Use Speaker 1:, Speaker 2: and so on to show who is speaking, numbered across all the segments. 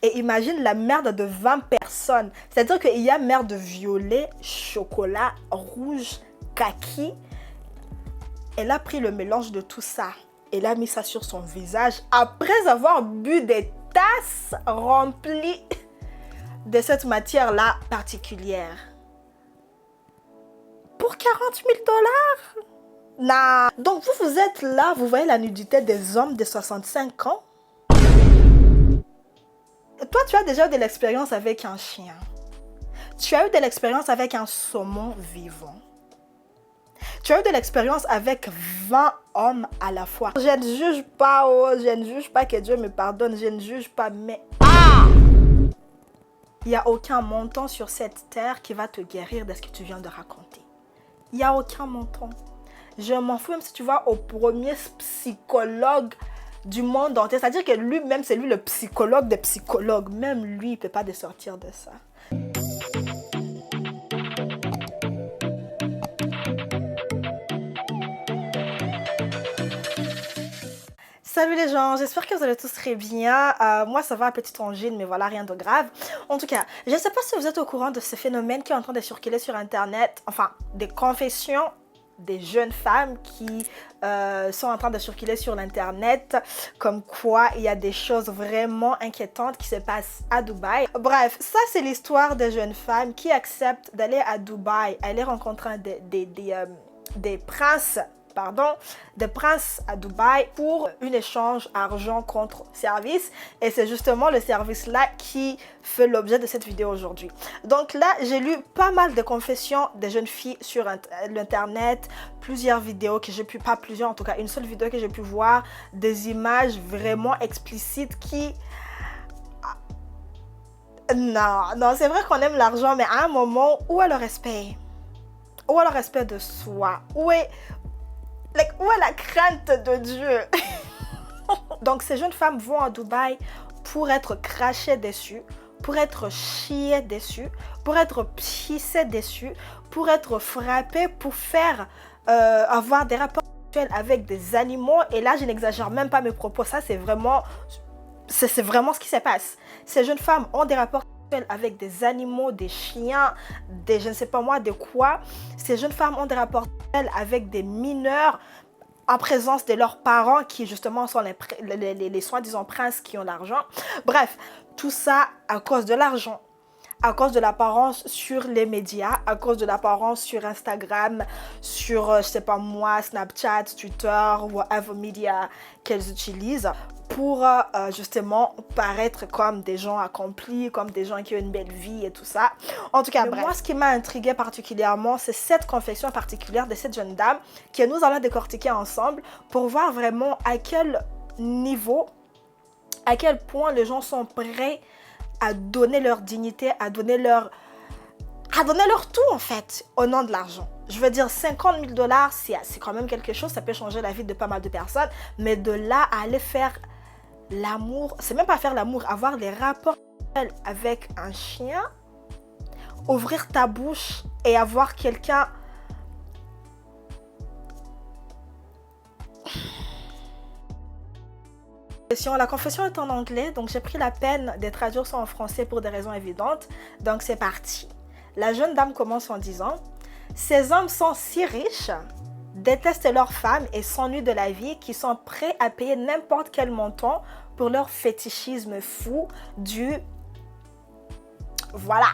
Speaker 1: Et imagine la merde de 20 personnes. C'est-à-dire qu'il y a merde violet, chocolat, rouge, kaki. Elle a pris le mélange de tout ça. Elle a mis ça sur son visage après avoir bu des tasses remplies de cette matière-là particulière. Pour 40 000 $? Nah. Donc vous êtes là, vous voyez la nudité des hommes de 65 ans. Toi, tu as déjà eu de l'expérience avec un chien. Tu as eu de l'expérience avec un saumon vivant. Tu as eu de l'expérience avec 20 hommes à la fois. Je ne juge pas, oh, je ne juge pas, que Dieu me pardonne, je ne juge pas, mais il n'y a aucun montant sur cette terre qui va te guérir de ce que tu viens de raconter. Il n'y a aucun montant. Je m'en fous même si tu vas au premier psychologue du monde entier. C'est-à-dire que lui-même, c'est lui le psychologue des psychologues. Même lui, il ne peut pas te sortir de ça. Salut les gens, j'espère que vous allez tous très bien. Moi ça va, petite angine, mais voilà, rien de grave. En tout cas, je ne sais pas si vous êtes au courant de ce phénomène qui est en train de circuler sur internet. Enfin, des confessions des jeunes femmes qui sont en train de circuler sur l'internet, comme quoi il y a des choses vraiment inquiétantes qui se passent à Dubaï. Bref, ça c'est l'histoire des jeunes femmes qui acceptent d'aller à Dubaï, aller rencontrer des princes à Dubaï pour un échange argent contre service. Et c'est justement le service là qui fait l'objet de cette vidéo aujourd'hui. Donc là, j'ai lu pas mal de confessions des jeunes filles sur l'internet, plusieurs vidéos que j'ai pu, pas plusieurs en tout cas, une seule vidéo que j'ai pu voir, des images vraiment explicites qui... Non, c'est vrai qu'on aime l'argent, mais à un moment, où est le respect? Où est le respect de soi? Où est la crainte de Dieu? Donc ces jeunes femmes vont à Dubaï pour être crachées dessus, pour être chiées dessus, pour être pissées dessus, pour être frappées, pour faire avoir des rapports sexuels avec des animaux. Et là, je n'exagère même pas mes propos, ça c'est vraiment ce qui se passe. Ces jeunes femmes ont des rapports avec des animaux, des chiens, des je ne sais pas moi, de quoi. Ces jeunes femmes ont des rapports avec des mineurs en présence de leurs parents qui justement sont les soi-disant princes qui ont l'argent. Bref, tout ça à cause de l'argent, à cause de l'apparence sur les médias, à cause de l'apparence sur Instagram, sur, je sais pas moi, Snapchat, Twitter, whatever media qu'elles utilisent pour justement paraître comme des gens accomplis, comme des gens qui ont une belle vie et tout ça. En tout cas, bref. Moi, ce qui m'a intriguée particulièrement, c'est cette confession particulière de cette jeune dame que nous allons décortiquer ensemble pour voir vraiment à quel niveau, à quel point les gens sont prêts à donner leur dignité, à donner leur tout en fait au nom de l'argent. Je veux dire, 50 000 $, c'est quand même quelque chose, ça peut changer la vie de pas mal de personnes, mais de là à aller faire l'amour, c'est même pas faire l'amour, avoir des rapports avec un chien, ouvrir ta bouche et avoir quelqu'un... La confession est en anglais, donc j'ai pris la peine de traduire ça en français pour des raisons évidentes. Donc c'est parti. La jeune dame commence en disant: ces hommes sont si riches, détestent leurs femmes et s'ennuient de la vie, qui sont prêts à payer n'importe quel montant pour leur fétichisme fou du... Voilà.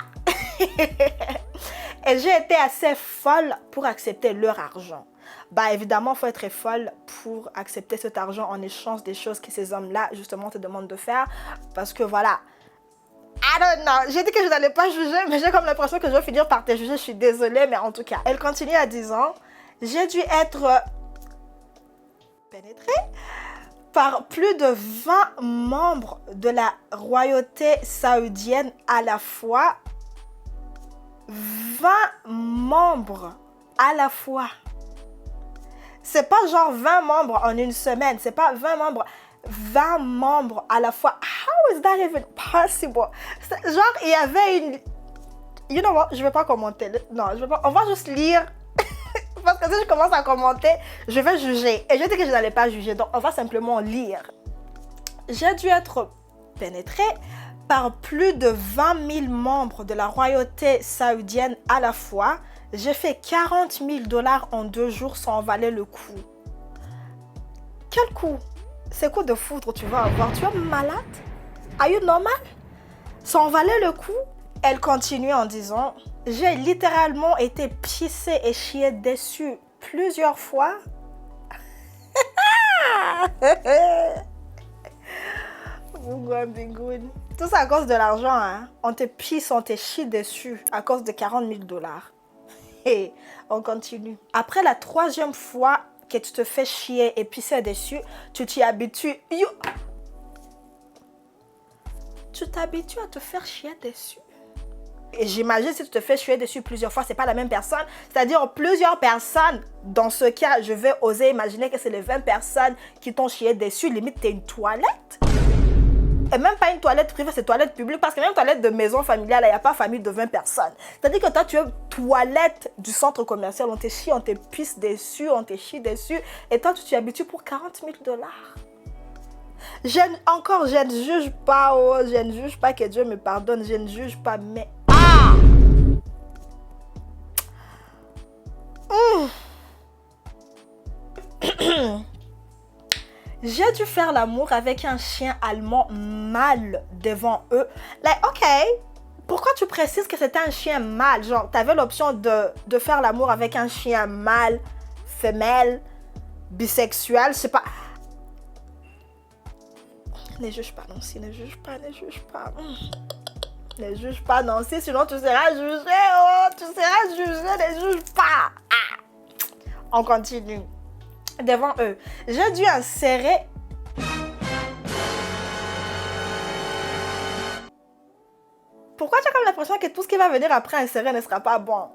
Speaker 1: Et j'ai été assez folle pour accepter leur argent. Bah évidemment, il faut être folle pour accepter cet argent en échange des choses que ces hommes-là justement te demandent de faire. Parce que voilà, I don't know. J'ai dit que je n'allais pas juger, mais j'ai comme l'impression que je vais finir par te juger. Je suis désolée, mais en tout cas. Elle continue en disant: j'ai dû être pénétrée par plus de 20 membres de la royauté saoudienne à la fois. 20 membres à la fois. C'est pas genre 20 membres en une semaine. C'est pas 20 membres. 20 membres à la fois. How is that even possible? Genre, il y avait une... You know what? Je vais pas commenter. Non, je vais pas... On va juste lire. Parce que si je commence à commenter, je vais juger. Et je dis que je n'allais pas juger. Donc, on va simplement lire. J'ai dû être pénétrée par plus de 20 000 membres de la royauté saoudienne à la fois. J'ai fait 40 000 $ en 2 jours, ça en valait le coup. Quel coup? C'est quoi de foudre tu vas avoir? Tu es malade? Are you normal? Ça en valait le coup? Elle continue en disant, j'ai littéralement été pissée et chiée dessus plusieurs fois. Tout ça à cause de l'argent, hein? On te pisse, on te chie dessus à cause de 40 000 $. Et on continue. Après la 3e fois que tu te fais chier et pisser dessus, tu t'y habitues. Tu t'habitues à te faire chier dessus. Et j'imagine si tu te fais chier dessus plusieurs fois, c'est pas la même personne. C'est-à-dire plusieurs personnes. Dans ce cas, je vais oser imaginer que c'est les 20 personnes qui t'ont chié dessus. Limite, t'es une toilette. Et même pas une toilette privée, c'est toilette publique. Parce que même toilette de maison familiale, il n'y a pas famille de 20 personnes. C'est-à-dire que toi, tu es toilette du centre commercial. On te chie, on te pisse dessus, on te chie dessus. Et toi, tu t'y habitues pour 40 000 $. Je ne juge pas, oh, je ne juge pas, que Dieu me pardonne, je ne juge pas, mais j'ai dû faire l'amour avec un chien allemand mâle devant eux. Like, ok, pourquoi tu précises que c'était un chien mâle? Genre, t'avais l'option de faire l'amour avec un chien mâle, femelle, bisexuel, je sais pas. Ne juge pas, Nancy, ne juge pas, ne juge pas. Ne juge pas, Nancy, sinon tu seras jugée, oh, tu seras jugée, ne juge pas. On continue. Devant eux, j'ai dû insérer... Pourquoi tu as comme l'impression que tout ce qui va venir après insérer ne sera pas bon?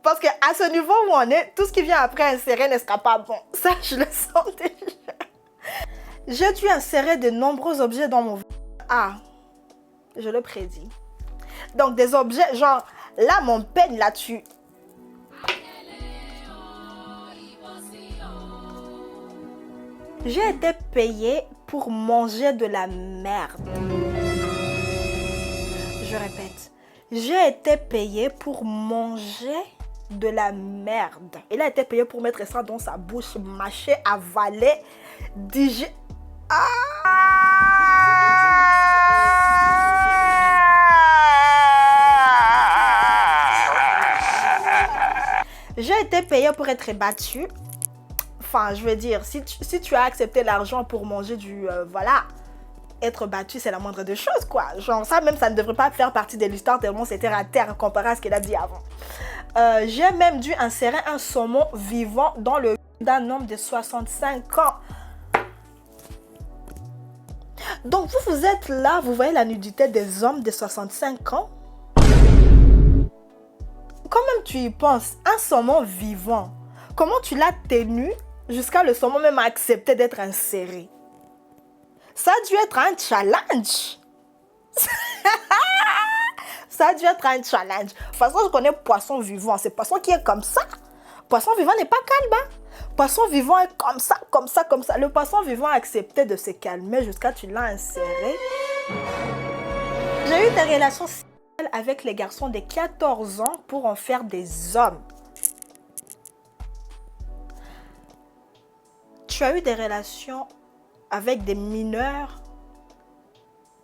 Speaker 1: Parce qu'à ce niveau où on est, tout ce qui vient après insérer ne sera pas bon. Ça, je le sens déjà. J'ai dû insérer de nombreux objets dans mon... Ah, je le prédis. Donc, des objets, genre, là, mon peigne là-dessus. J'ai été payée pour manger de la merde. Je répète, j'ai été payée pour manger de la merde. Il a été payé pour mettre ça dans sa bouche, mâcher, avaler, digérer. J'ai été payée pour être battue. Enfin, je veux dire, si tu as accepté l'argent pour manger du... voilà, être battu, c'est la moindre des choses, quoi. Genre, ça même, ça ne devrait pas faire partie de l'histoire tellement c'est terre à terre comparé à ce qu'il a dit avant. J'ai même dû insérer un saumon vivant dans le d'un homme de 65 ans. Donc, vous êtes là, vous voyez la nudité des hommes de 65 ans. Quand même tu y penses, un saumon vivant, comment tu l'as tenu jusqu'à le saumon même accepter d'être inséré? Ça a dû être un challenge. Ça a dû être un challenge. De toute façon, je connais poisson vivant. C'est poisson qui est comme ça. Poisson vivant n'est pas calme. Hein? Poisson vivant est comme ça, comme ça, comme ça. Le poisson vivant a accepté de se calmer jusqu'à tu l'as inséré. J'ai eu des relations sexuelles avec les garçons de 14 ans pour en faire des hommes. Tu as eu des relations avec des mineurs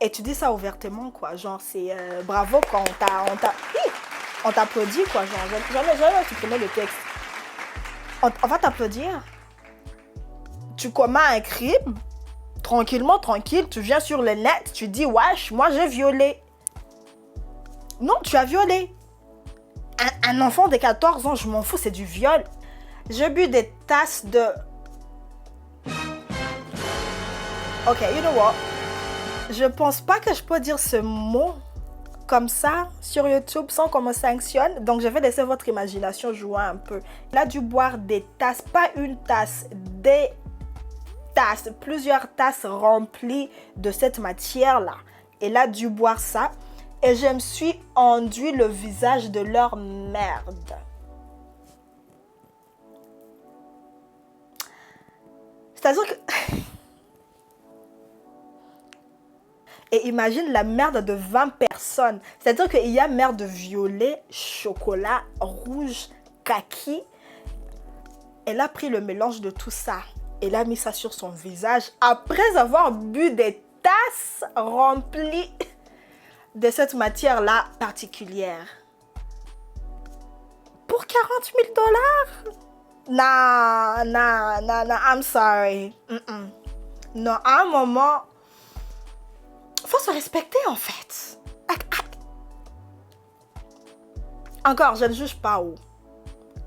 Speaker 1: et tu dis ça ouvertement, quoi. Genre, c'est bravo quand on t'applaudit, quoi. Genre, jamais supprimer le texte. On va t'applaudir. Tu commets un crime, tranquillement, tranquille, tu viens sur le net, tu dis, wesh, moi j'ai violé. Non, tu as violé. Un enfant de 14 ans, je m'en fous, c'est du viol. J'ai bu des tasses de... Ok, you know what? Je pense pas que je peux dire ce mot comme ça sur YouTube sans qu'on me sanctionne. Donc, je vais laisser votre imagination jouer un peu. Il a dû boire des tasses, pas une tasse, des tasses, plusieurs tasses remplies de cette matière-là. Il a dû boire ça et je me suis enduit le visage de leur merde. C'est-à-dire que... Et imagine la merde de 20 personnes. C'est-à-dire qu'il y a merde violet, chocolat, rouge, kaki. Elle a pris le mélange de tout ça. Elle a mis ça sur son visage après avoir bu des tasses remplies de cette matière-là particulière. Pour 40 000 $? Non, I'm sorry. Non, à un moment, faut se respecter en fait. Encore, je ne juge pas.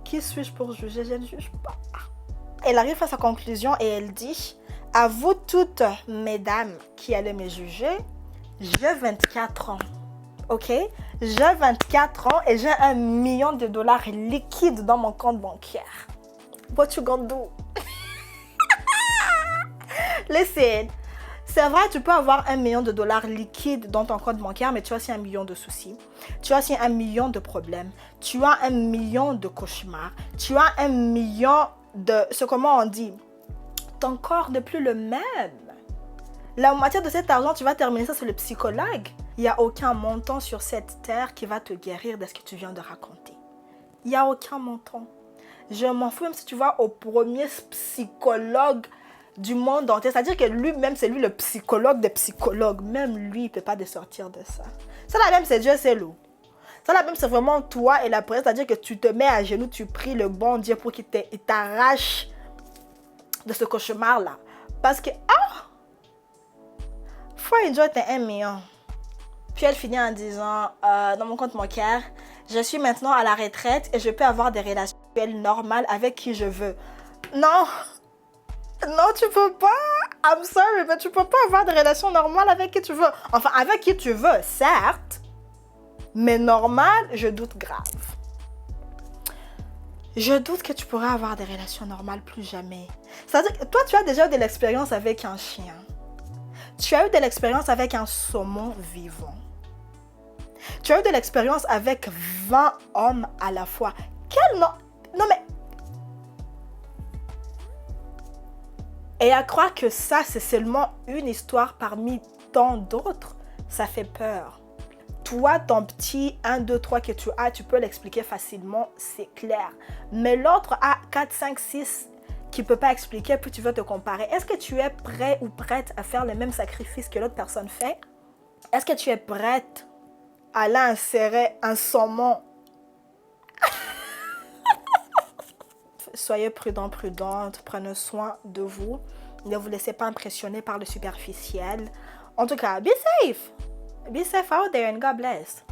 Speaker 1: Qui suis-je pour juger? Je ne juge pas. Elle arrive à sa conclusion et elle dit: à vous toutes, mesdames, qui allez me juger, j'ai 24 ans. Ok? J'ai 24 ans et j'ai $1 million liquides dans mon compte bancaire. What you gonna do? Listen, c'est vrai, tu peux avoir $1 million liquides dans ton compte bancaire, mais tu as aussi 1 million de soucis. Tu as aussi 1 million de problèmes. Tu as 1 million de cauchemars. Tu as 1 million de... comment on dit? Ton corps n'est plus le même. La moitié de cet argent, tu vas terminer ça sur le psychologue. Il n'y a aucun montant sur cette terre qui va te guérir de ce que tu viens de raconter. Il n'y a aucun montant. Je m'en fous même si tu vas au premier psychologue du monde entier. C'est-à-dire que lui-même, c'est lui le psychologue des psychologues. Même lui, il ne peut pas te sortir de ça. Ça là même, c'est Dieu, c'est l'eau. Ça là même, c'est vraiment toi et la prière. C'est-à-dire que tu te mets à genoux, tu pries le bon Dieu pour qu'il t'arrache de ce cauchemar-là. Parce que, faut enjoy tes 1 million. Puis elle finit en disant, dans mon compte bancaire, je suis maintenant à la retraite et je peux avoir des relations normales avec qui je veux. Non, tu peux pas. I'm sorry, mais tu peux pas avoir des relations normales avec qui tu veux. Enfin, avec qui tu veux, certes, mais normal, je doute grave. Je doute que tu pourras avoir des relations normales plus jamais. C'est-à-dire que toi, tu as déjà eu de l'expérience avec un chien. Tu as eu de l'expérience avec un saumon vivant. Tu as eu de l'expérience avec 20 hommes à la fois. Quel nom? Non mais... Et à croire que ça, c'est seulement une histoire parmi tant d'autres, ça fait peur. Toi, ton petit 1, 2, 3 que tu as, tu peux l'expliquer facilement, c'est clair. Mais l'autre a 4, 5, 6 qui ne peut pas expliquer, puis tu veux te comparer. Est-ce que tu es prêt ou prête à faire le même sacrifice que l'autre personne fait? Est-ce que tu es prête à aller insérer un saumon? Soyez prudents, prudentes, prenez soin de vous. Ne vous laissez pas impressionner par le superficiel. En tout cas, be safe. Be safe out there and God bless.